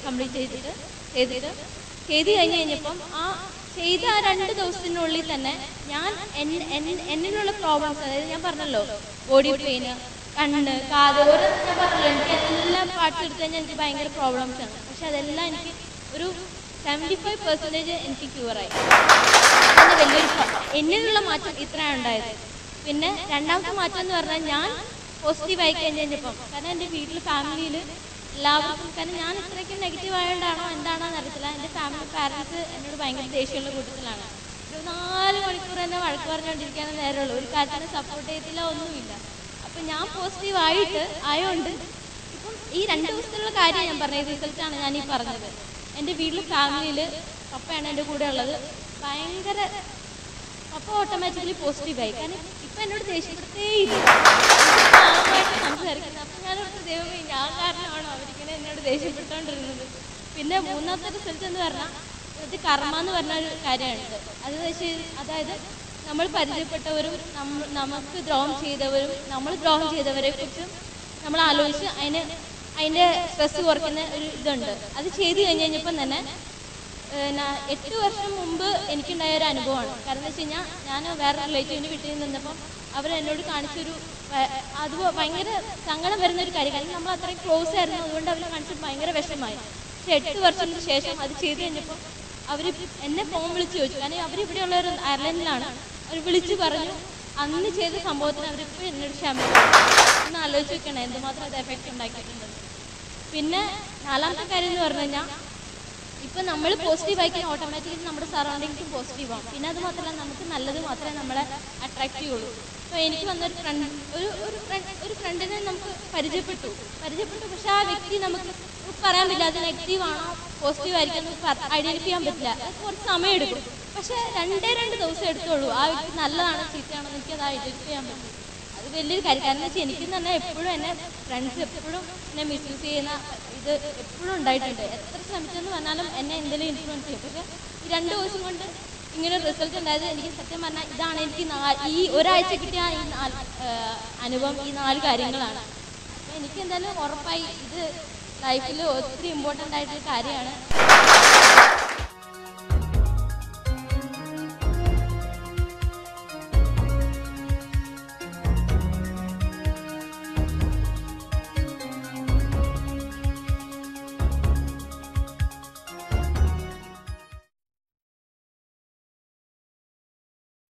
Complete ചെയ്ത് കഴിഞ്ഞപ്പം ആ ചെയ്ത ആ 2 ദിവസത്തിനുള്ളിൽ തന്നെ ഞാൻ എന്നിലുള്ള പ്രോബ്ലംസ്, അതായത് ഞാൻ പറഞ്ഞല്ലോ ബോഡി പെയിന്, കണ്ണ്, കാത്, ഓരോ ഞാൻ പറഞ്ഞല്ലോ എനിക്ക് എല്ലാ പാർട്സ് എടുത്തു കഴിഞ്ഞാൽ എനിക്ക് ഭയങ്കര പ്രോബ്ലംസ് ആണ്. പക്ഷെ അതെല്ലാം എനിക്ക് ഒരു 75% എനിക്ക് ക്യൂറായി. അങ്ങനെ വലിയൊരു എന്നിലുള്ള മാറ്റം ഇത്രയാണ് ഉണ്ടായത്. പിന്നെ രണ്ടാമത്തെ മാറ്റം എന്ന് പറഞ്ഞാൽ ഞാൻ പോസിറ്റീവായി കഴിഞ്ഞപ്പം, കാരണം എൻ്റെ വീട്ടിൽ ഫാമിലിയിൽ എല്ലാവർക്കും, കാരണം ഞാൻ ഇത്രയ്ക്കും നെഗറ്റീവ് ആയതുകൊണ്ടാണോ എന്താണോ എന്നറിയത്തില്ല, എൻ്റെ പാരൻസ് എന്നോട് ഭയങ്കര ദേഷ്യമുള്ള കൂട്ടത്തിലാണ്. ഒരു 4 മണിക്കൂർ എന്നെ വഴക്ക് പറഞ്ഞുകൊണ്ടിരിക്കാനേ നേരമുള്ളൂ, ഒരു കാര്യത്തിന് സപ്പോർട്ട് ചെയ്യത്തില്ല, ഒന്നുമില്ല. അപ്പം ഞാൻ പോസിറ്റീവ് ആയതുകൊണ്ട് ഇപ്പം ഈ 2 ദിവസത്തിലുള്ള കാര്യം ഞാൻ പറഞ്ഞ റിസൾട്ടാണ് ഞാൻ ഈ പറഞ്ഞത്. എൻ്റെ വീട്ടിൽ ഫാമിലിയിൽ പപ്പയാണ് എൻ്റെ കൂടെ ഉള്ളത്. ഭയങ്കര പപ്പ ഓട്ടോമാറ്റിക്കലി പോസിറ്റീവായി. കാരണം ഇപ്പം എന്നോട് ദേഷ്യപ്പെട്ടേയില്ല, സംസാരിക്കുന്നത്. അപ്പം ഞാനോട് ദൈവമേ ഞാൻ കാരണമാണോ അവരിങ്ങനെ എന്നോട് ദേഷ്യപ്പെട്ടുകൊണ്ടിരുന്നത്. പിന്നെ മൂന്നാമത്തെ റിസൾട്ട് എന്ന് പറഞ്ഞാൽ ഇത് കർമ്മ എന്ന് പറഞ്ഞ ഒരു കാര്യമാണിത്. അതായത് നമ്മൾ പരിചയപ്പെട്ടവരും നമുക്ക് ദ്രോഹം ചെയ്തവരും നമ്മൾ ദ്രോഹം ചെയ്തവരെ കുറിച്ചും നമ്മൾ ആലോചിച്ച് അതിൻ്റെ സ്ട്രെസ് കുറയ്ക്കുന്ന ഒരു ഇതുണ്ട്. അത് ചെയ്ത് കഴിഞ്ഞപ്പം തന്നെ 8 വർഷം മുമ്പ് എനിക്കുണ്ടായ ഒരു അനുഭവമാണ്. കാരണം എന്ന് വെച്ച് കഴിഞ്ഞാൽ ഞാൻ വേറെ റിലേറ്റീവിൻ്റെ വീട്ടിൽ നിന്നപ്പം അവരെന്നോട് കാണിച്ചൊരു അത് ഭയങ്കര സങ്കടം വരുന്നൊരു കാര്യം. കാരണം നമ്മൾ അത്രയും ക്ലോസ് ആയിരുന്നു, അതുകൊണ്ട് അവർ കാണിച്ചിട്ട് ഭയങ്കര വിഷമമായി. പക്ഷെ 8 വർഷത്തിന് ശേഷം അത് ചെയ്ത് കഴിഞ്ഞപ്പോൾ അവർ എന്നെ ഫോൺ വിളിച്ച് ചോദിച്ചു. കാരണം അവരിവിടെയുള്ള ഒരു അയർലൻഡിലാണ്. അവർ വിളിച്ച് പറഞ്ഞു അന്ന് ചെയ്ത സംഭവത്തിന് അവരിപ്പോൾ എന്നോട് ക്ഷമിച്ചു. ഒന്ന് ആലോചിച്ച് വെക്കണം എന്തുമാത്രം അത് എഫക്റ്റ് ഉണ്ടാക്കിയിട്ടുണ്ടെന്ന്. പിന്നെ 4ാമത്തെ കാര്യം എന്ന് പറഞ്ഞു കഴിഞ്ഞാൽ ഇപ്പം നമ്മൾ പോസിറ്റീവ് ആയിക്കഴിഞ്ഞാൽ ഓട്ടോമാറ്റിക്കലി നമ്മുടെ സറൗണ്ടിങ്സും പോസിറ്റീവാകും. പിന്നെ അത് മാത്രമല്ല നമുക്ക് നല്ലത് മാത്രമേ നമ്മളെ അട്രാക്റ്റ് ചെയ്യുള്ളൂ. അപ്പോൾ എനിക്ക് വന്നൊരു ഒരു ഫ്രണ്ടിനെ നമുക്ക് പരിചയപ്പെട്ടു. പക്ഷെ ആ വ്യക്തി നമുക്ക് പറയാൻ പറ്റില്ല അത് നെഗറ്റീവാണോ പോസിറ്റീവ് ആയിരിക്കും നമുക്ക് ഐഡൻറ്റിഫൈ ചെയ്യാൻ പറ്റില്ല. അത് കുറച്ച് സമയം എടുക്കും. പക്ഷേ 2 ദിവസം എടുത്തോളൂ ആ വ്യക്തി നല്ലതാണോ ചീത്തയാണോ എനിക്കത് ഐഡൻറ്റിഫൈ ചെയ്യാൻ പറ്റും. അത് വലിയൊരു കാര്യം. കാരണം എന്ന് വെച്ചാൽ എനിക്ക് തന്നെ എപ്പോഴും എന്നെ ഫ്രണ്ട്സ് എപ്പോഴും എന്നെ മിസ്യൂസ് ചെയ്യുന്ന ഇത് എപ്പോഴും ഉണ്ടായിട്ടുണ്ട്. എത്ര ശ്രമിച്ചെന്ന് പറഞ്ഞാലും എന്നെ എന്തെങ്കിലും ഇൻഫ്ലുവൻസ് ചെയ്യും. പക്ഷേ ഈ 2 ദിവസം കൊണ്ട് ഇങ്ങനെ റിസൾട്ട് ഉണ്ടായത് എനിക്ക് സത്യം പറഞ്ഞാൽ ഇതാണ് എനിക്ക് ഈ ഒരാഴ്ച കിട്ടിയ ഈ അനുഭവം, ഈ 4 കാര്യങ്ങളാണ്. അപ്പോൾ എനിക്ക് എന്തായാലും ഉറപ്പായി ഇത് ലൈഫിൽ ഒത്തിരി ഇമ്പോർട്ടൻ്റ് ആയിട്ടൊരു കാര്യമാണ്.